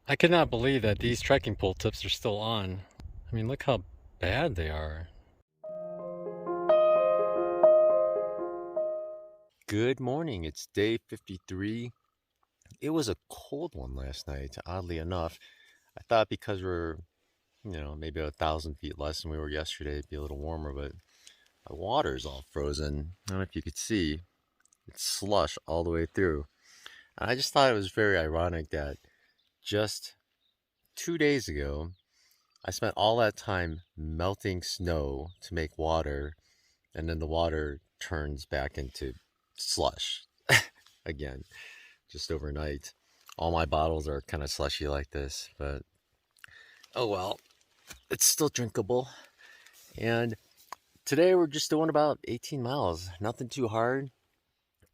I could not believe that these trekking pole tips are still on. I mean, look how bad they are. Good morning. It's day 53. It was a cold one last night, oddly enough. I thought because we're, maybe 1,000 feet less than we were yesterday, it'd be a little warmer, but the water's all frozen. I don't know if you could see. It's slush all the way through. And I just thought it was very ironic that just 2 days ago, I spent all that time melting snow to make water, and then the water turns back into slush again. Just overnight. All my bottles are kind of slushy like this, but oh well, it's still drinkable. And today we're just doing about 18 miles, nothing too hard.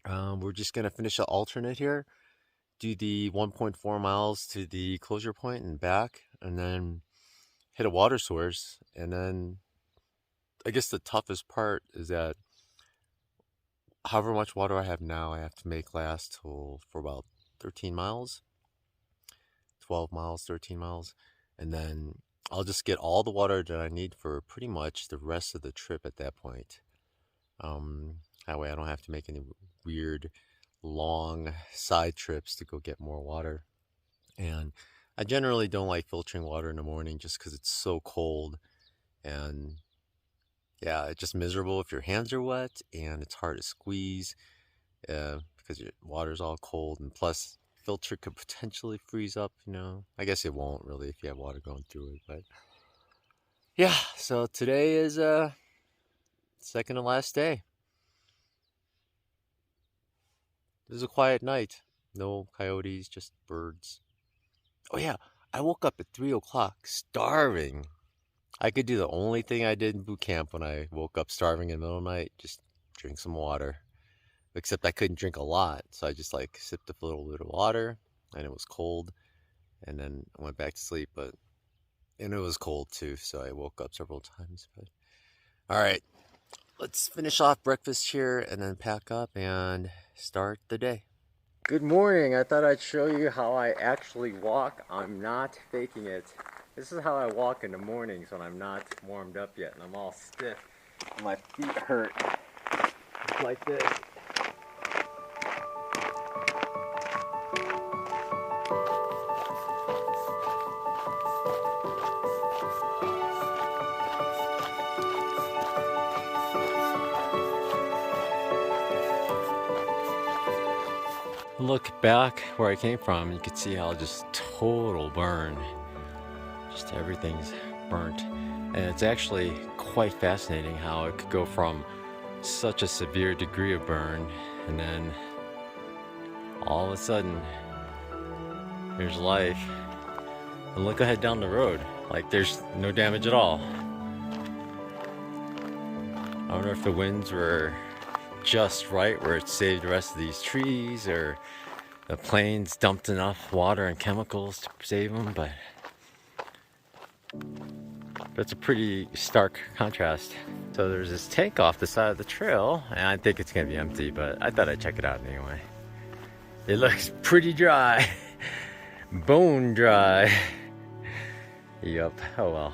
We're just gonna finish an alternate here, do the 1.4 miles to the closure point and back, and then hit a water source. And then I guess the toughest part is that however much water I have now, I have to make last for about 13 miles. 12 miles, 13 miles, and then I'll just get all the water that I need for pretty much the rest of the trip at that point. That way I don't have to make any weird long side trips to go get more water. And I generally don't like filtering water in the morning just because it's so cold, and yeah, it's just miserable if your hands are wet and it's hard to squeeze because your water's all cold, and plus filter could potentially freeze up. I guess it won't really if you have water going through it, but yeah. So today is second to last day. It was a quiet night. No coyotes, just birds. Oh yeah, I woke up at 3 o'clock starving. I could do the only thing I did in boot camp when I woke up starving in the middle of the night, just drink some water. Except I couldn't drink a lot, so I just like sipped a little bit of water, and it was cold, and then I went back to sleep. And it was cold too, so I woke up several times. But all right, let's finish off breakfast here and then pack up and start the day. Good morning. I thought I'd show you how I actually walk. I'm not faking it. This is how I walk in the mornings when I'm not warmed up yet and I'm all stiff. My feet hurt like this. Look back where I came from, you can see how just total burn. Just everything's burnt. And it's actually quite fascinating how it could go from such a severe degree of burn, and then all of a sudden there's life. And look ahead down the road, like there's no damage at all. I wonder if the winds were just right where it saved the rest of these trees, or the plains dumped enough water and chemicals to save them, but that's a pretty stark contrast. So there's this tank off the side of the trail, and I think it's gonna be empty, but I thought I'd check it out anyway. It looks pretty dry. Bone dry. Yup, oh well.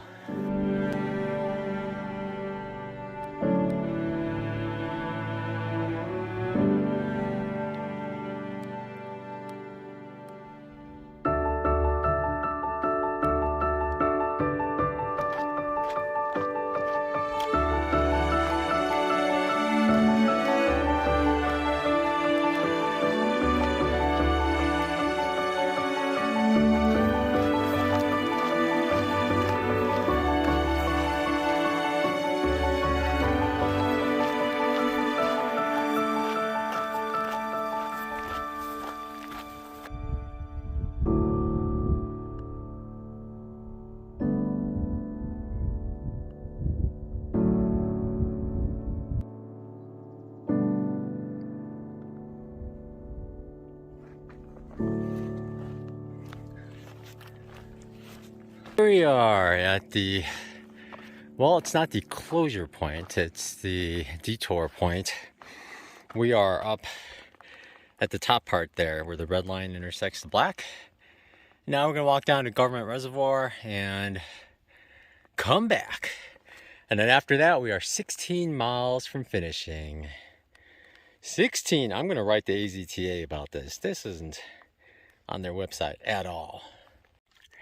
Here we are at well, it's not the closure point, it's the detour point. We are up at the top part there where the red line intersects the black. Now we're gonna walk down to Government Reservoir and come back. And then after that, we are 16 miles from finishing. 16, I'm gonna write the AZTA about this. This isn't on their website at all.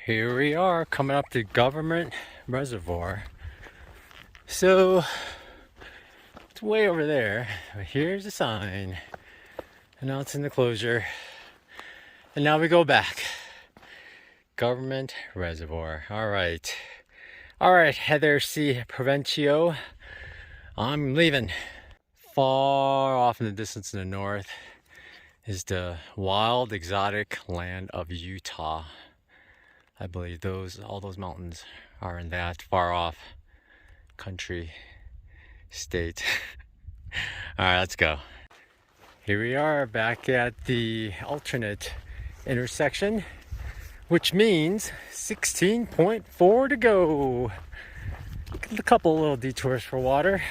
Here we are coming up to Government Reservoir. So it's way over there. Here's the sign. And now it's in the closure. And now we go back. Government Reservoir. All right. All right, Heather C. Provencio. I'm leaving. Far off in the distance in the north is the wild, exotic land of Utah. I believe all those mountains are in that far off country, state. All right, let's go. Here we are back at the alternate intersection, which means 16.4 to go. A couple little detours for water.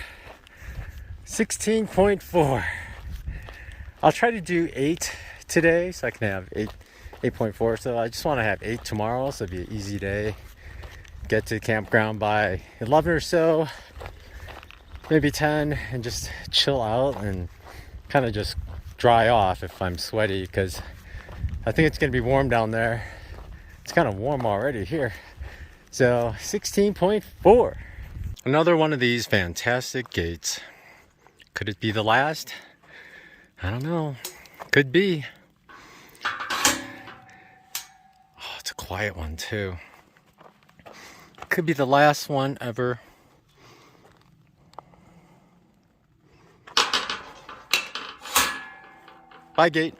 16.4. I'll try to do 8 today so I can have 8.4. So I just want to have 8 tomorrow, so it'll be an easy day. Get to the campground by 11 or so, maybe 10, and just chill out and kind of just dry off if I'm sweaty, because I think it's going to be warm down there. It's kind of warm already here. So 16.4. Another one of these fantastic gates. Could it be the last? I don't know. Could be. Oh, it's a quiet one too. Could be the last one ever. Bye, gate.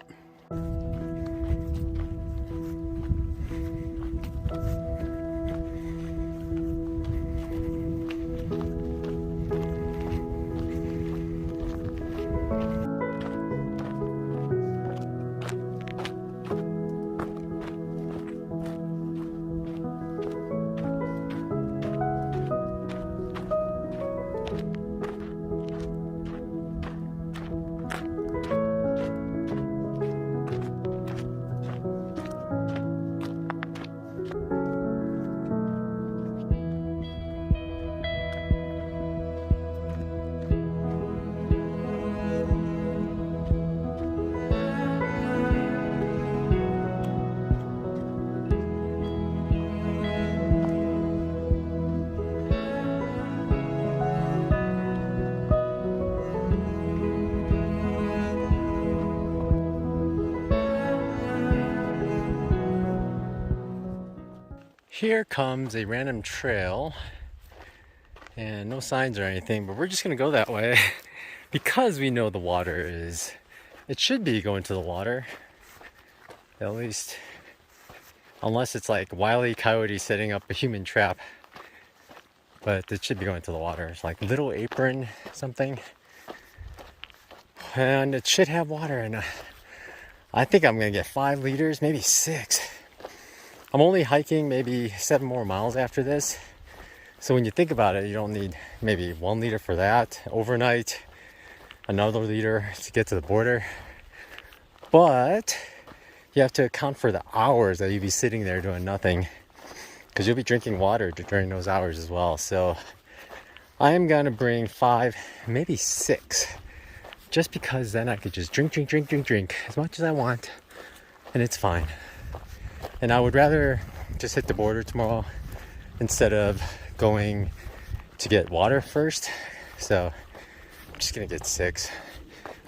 Here comes a random trail, and no signs or anything, but we're just gonna go that way because we know the water is, it should be going to the water, at least, unless it's like Wile E. Coyote setting up a human trap, but it should be going to the water. It's like Little Apron something, and it should have water in it. I think I'm gonna get 5 liters, maybe 6. I'm only hiking maybe 7 more miles after this. So when you think about it, you don't need maybe 1 liter for that overnight, another liter to get to the border. But you have to account for the hours that you'll be sitting there doing nothing, because you'll be drinking water during those hours as well. So I am gonna bring 5, maybe 6, just because then I could just drink as much as I want, and it's fine. And I would rather just hit the border tomorrow instead of going to get water first. So I'm just gonna get 6.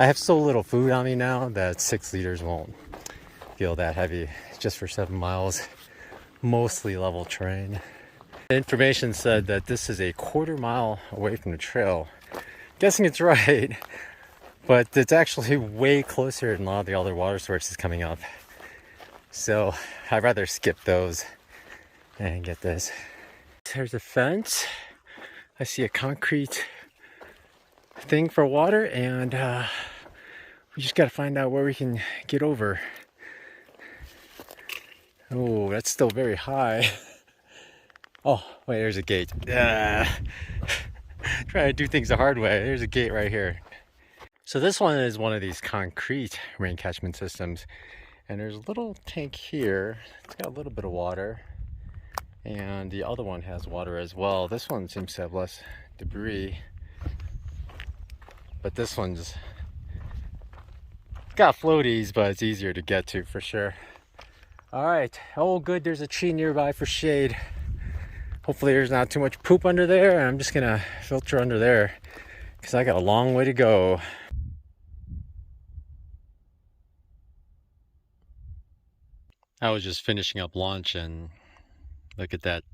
I have so little food on me now that 6 liters won't feel that heavy, just for 7 miles, mostly level terrain. The information said that this is a 1/4 mile away from the trail. Guessing it's right, but it's actually way closer than a lot of the other water sources coming up. So I'd rather skip those and get this. There's a fence. I see a concrete thing for water, and we just got to find out where we can get over. Oh, that's still very high. Oh, wait, there's a gate. Trying to do things the hard way. There's a gate right here. So this one is one of these concrete rain catchment systems. And there's a little tank here. It's got a little bit of water. And the other one has water as well. This one seems to have less debris. But this one's got floaties, but it's easier to get to for sure. All right. Oh, good. There's a tree nearby for shade. Hopefully there's not too much poop under there. I'm just going to filter under there because I got a long way to go. I was just finishing up lunch and look at that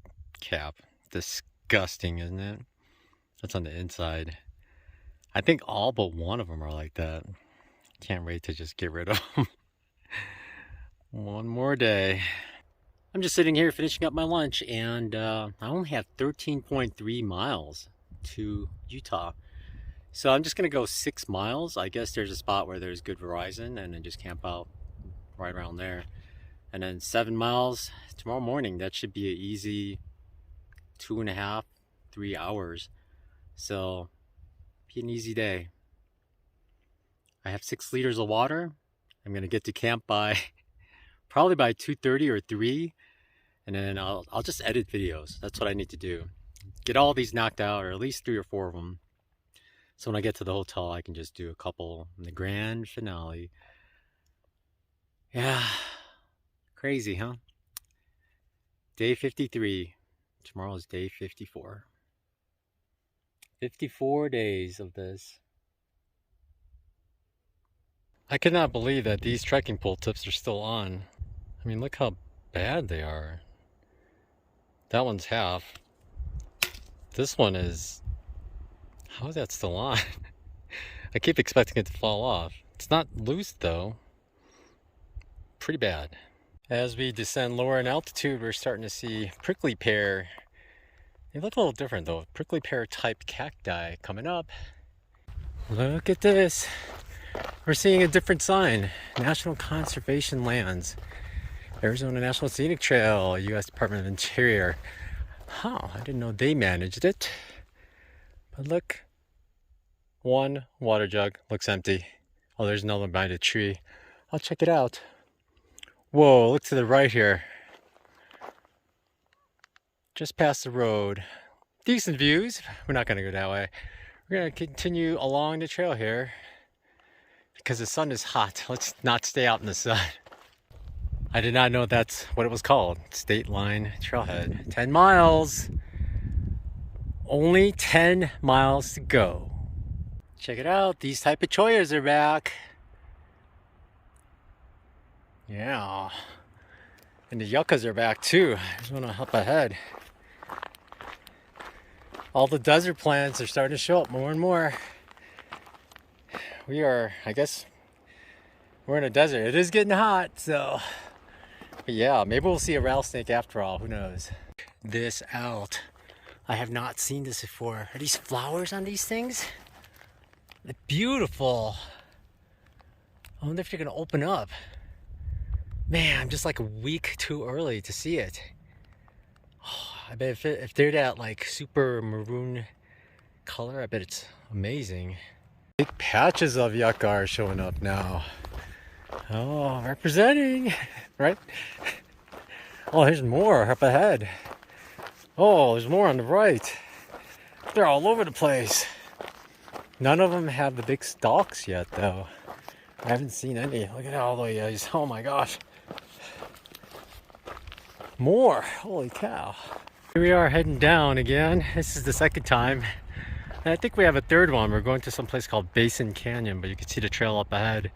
cap. Disgusting, isn't it? That's on the inside. I think all but one of them are like that. Can't wait to just get rid of them. One more day. I'm just sitting here finishing up my lunch, and I only have 13.3 miles to Utah. So I'm just going to go 6 miles. I guess there's a spot where there's good Verizon, and then just camp out right around there. And then 7 miles tomorrow morning. That should be an easy 2.5, 3 hours. So, be an easy day. I have 6 liters of water. I'm going to get to camp by probably by 2:30 or 3. And then I'll just edit videos. That's what I need to do. Get all these knocked out, or at least 3 or 4 of them. So when I get to the hotel, I can just do a couple in the grand finale. Yeah. Crazy, huh? Day 53. Tomorrow is day 54. 54 days of this. I cannot believe that these trekking pole tips are still on. I mean, look how bad they are. That one's half. This one is... How is that still on? I keep expecting it to fall off. It's not loose though. Pretty bad. As we descend lower in altitude, we're starting to see prickly pear. They look a little different though. Prickly pear type cacti coming up. Look at this. We're seeing a different sign. National Conservation Lands. Arizona National Scenic Trail, U.S. Department of Interior. Huh, I didn't know they managed it. But look, one water jug looks empty. Oh, there's another behind a tree. I'll check it out. Whoa, look to the right here. Just past the road. Decent views. We're not going to go that way. We're going to continue along the trail here because the sun is hot. Let's not stay out in the sun. I did not know that's what it was called. State Line Trailhead. 10 miles. Only 10 miles to go. Check it out. These type of choyas are back. Yeah. And the yuccas are back too. There's one up ahead. All the desert plants are starting to show up more and more. We are, I guess, we're in a desert. It is getting hot, so... But yeah, maybe we'll see a rattlesnake after all. Who knows? This out. I have not seen this before. Are these flowers on these things? They're beautiful. I wonder if they're gonna open up. Man, I'm just like a week too early to see it. Oh, I bet if they're that like super maroon color, I bet it's amazing. Big patches of yucca are showing up now. Oh, representing, right? Oh, there's more up ahead. Oh, there's more on the right. They're all over the place. None of them have the big stalks yet, though. I haven't seen any. Look at all those. Oh my gosh. More. Holy cow. Here we are heading down again. This is the second time. And I think we have a third one. We're going to some place called Basin Canyon, but you can see the trail up ahead.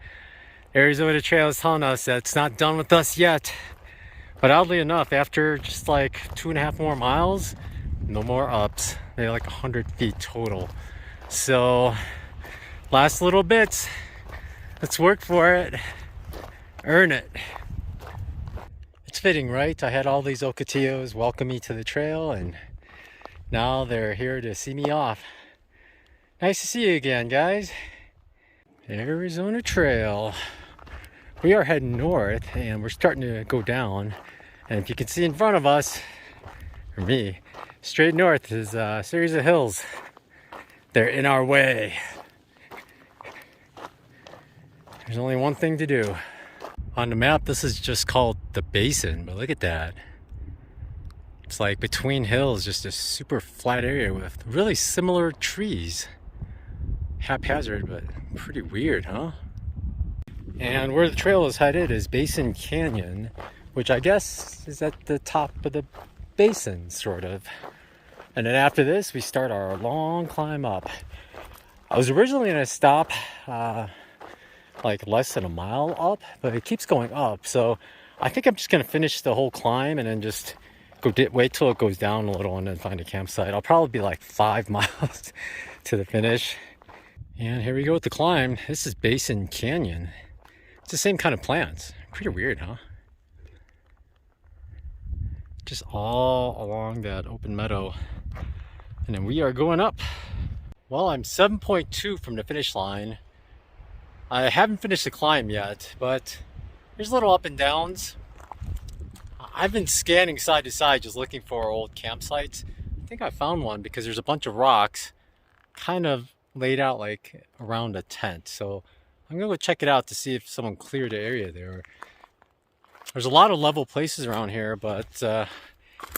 Arizona Trail is telling us that it's not done with us yet. But oddly enough, after just like 2.5 more miles, no more ups. They're like 100 feet total. So, last little bits. Let's work for it. Earn it. It's fitting, right? I had all these Ocotillos welcome me to the trail, and now they're here to see me off. Nice to see you again, guys. Arizona Trail. We are heading north, and we're starting to go down. And if you can see in front of us, or me, straight north is a series of hills. They're in our way. There's only one thing to do. On the map, this is just called the Basin, but look at that. It's like between hills, just a super flat area with really similar trees. Haphazard, but pretty weird, huh? And where the trail is headed is Basin Canyon, which I guess is at the top of the basin, sort of. And then after this, we start our long climb up. I was originally going to stop like less than a mile up, but it keeps going up. So I think I'm just going to finish the whole climb and then just wait till it goes down a little and then find a campsite. I'll probably be like 5 miles to the finish. And here we go with the climb. This is Basin Canyon. It's the same kind of plants. Pretty weird, huh? Just all along that open meadow. And then we are going up. Well, I'm 7.2 from the finish line. I haven't finished the climb yet, but there's little up and downs. I've been scanning side to side just looking for old campsites. I think I found one because there's a bunch of rocks kind of laid out like around a tent. So I'm gonna go check it out to see if someone cleared the area there. There's a lot of level places around here, but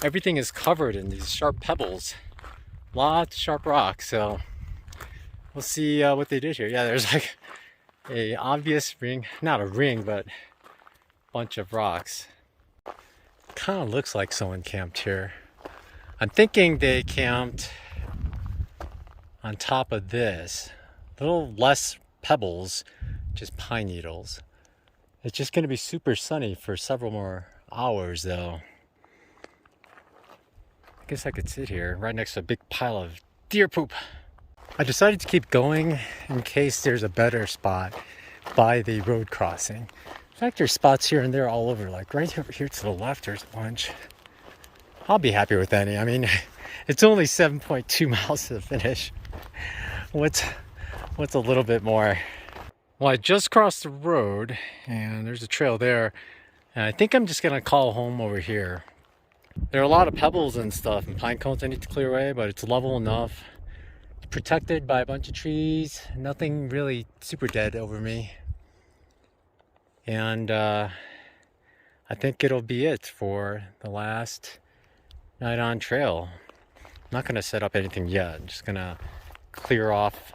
everything is covered in these sharp pebbles. Lots of sharp rocks, so we'll see what they did here. Yeah, there's like a obvious ring, not a ring, but a bunch of rocks. Kind of looks like someone camped here. I'm thinking they camped on top of this. A little less pebbles, just pine needles. It's just going to be super sunny for several more hours though. I guess I could sit here right next to a big pile of deer poop. I decided to keep going in case there's a better spot by the road crossing. In fact, there's spots here and there all over, like right over here to the left, there's a bunch. I'll be happy with any. I mean, it's only 7.2 miles to the finish. What's a little bit more? Well, I just crossed the road and there's a trail there. And I think I'm just gonna call home over here. There are a lot of pebbles and stuff and pine cones I need to clear away, but it's level enough. It's protected by a bunch of trees. Nothing really super dead over me. And I think it'll be it for the last night on trail. I'm not gonna set up anything yet. I'm just gonna clear off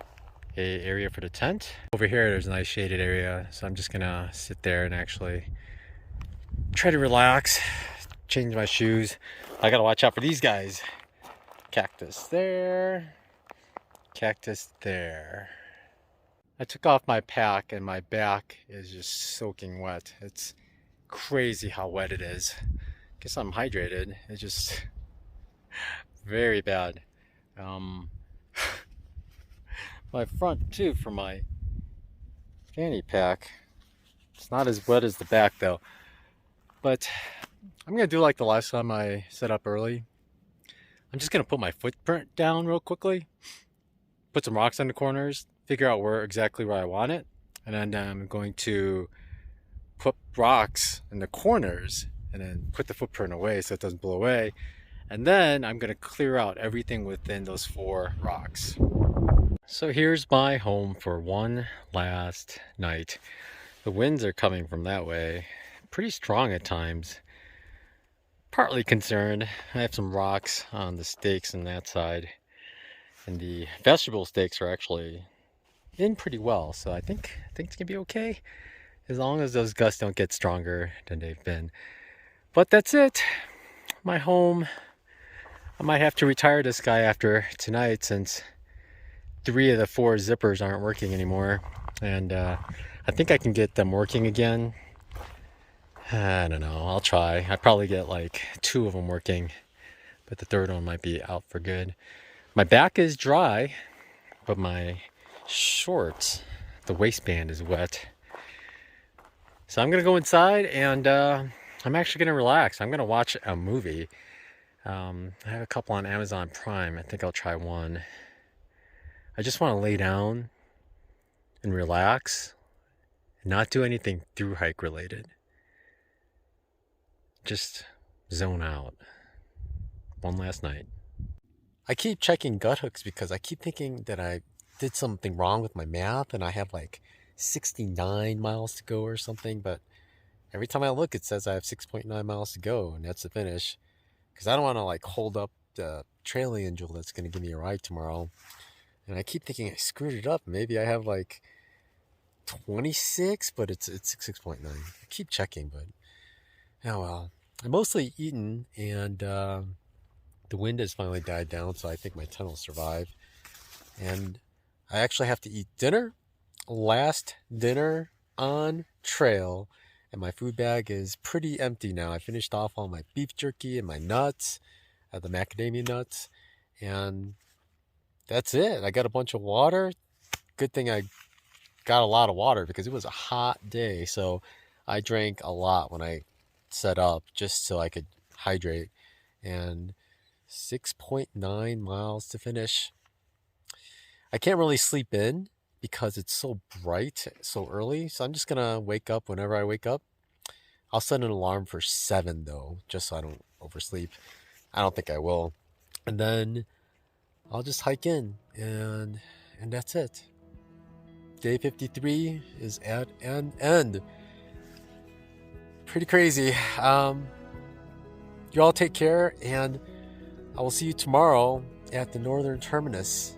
a area for the tent. Over here there's a nice shaded area, so I'm just gonna sit there and actually try to relax, change my shoes. I gotta watch out for these guys. Cactus there, cactus there. I took off my pack and my back is just soaking wet. It's crazy how wet it is. Guess I'm hydrated. It's just very bad. My front too for my fanny pack. It's not as wet as the back though. But I'm gonna do like the last time I set up early. I'm just gonna put my footprint down real quickly. Put some rocks on the corners. Figure out exactly where I want it. And then I'm going to put rocks in the corners and then put the footprint away so it doesn't blow away. And then I'm gonna clear out everything within those 4 rocks. So here's my home for one last night. The winds are coming from that way, pretty strong at times. Partly concerned. I have some rocks on the stakes on that side, and the vegetable stakes are actually in pretty well, so I think it's gonna be okay as long as those gusts don't get stronger than they've been. But that's it, my home. I might have to retire this guy after tonight since 3 of the 4 zippers aren't working anymore, and I think I can get them working again. I don't know, I'll try. I probably get like 2 of them working, but the 3rd one might be out for good. My back is dry, but my shorts, the waistband is wet. So I'm gonna go inside and I'm actually gonna relax. I'm gonna watch a movie. I have a couple on Amazon Prime. I think I'll try one. I just want to lay down and relax and not do anything through hike related. Just zone out. One last night. I keep checking gut hooks because I keep thinking that I did something wrong with my math and I have like 69 miles to go or something, but Every time I look, it says I have 6.9 miles to go, and that's the finish. Because I don't want to like hold up the trail angel that's going to give me a ride tomorrow. And I keep thinking I screwed it up. Maybe I have like 26, but it's 6.9. I keep checking, but oh well. I'm mostly eaten, and the wind has finally died down, so I think my tent will survive. And I actually have to eat dinner, last dinner on trail, and my food bag is pretty empty now. I finished off all my beef jerky and my nuts, the macadamia nuts, and that's it. I got a bunch of water. Good thing I got a lot of water because it was a hot day, so I drank a lot when I set up just so I could hydrate. And 6.9 miles to finish. I can't really sleep in because it's so bright so early, so I'm just gonna wake up whenever I wake up. I'll set an alarm for 7 though, just so I don't oversleep. I don't think I will. And then I'll just hike in, and that's it. Day 53 is at an end. Pretty crazy. You all take care, and I will see you tomorrow at the northern terminus.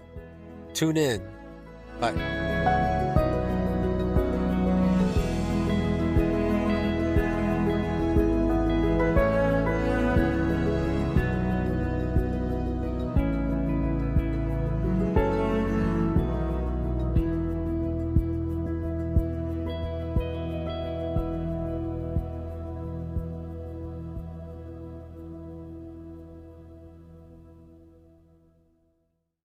Tune in. Bye.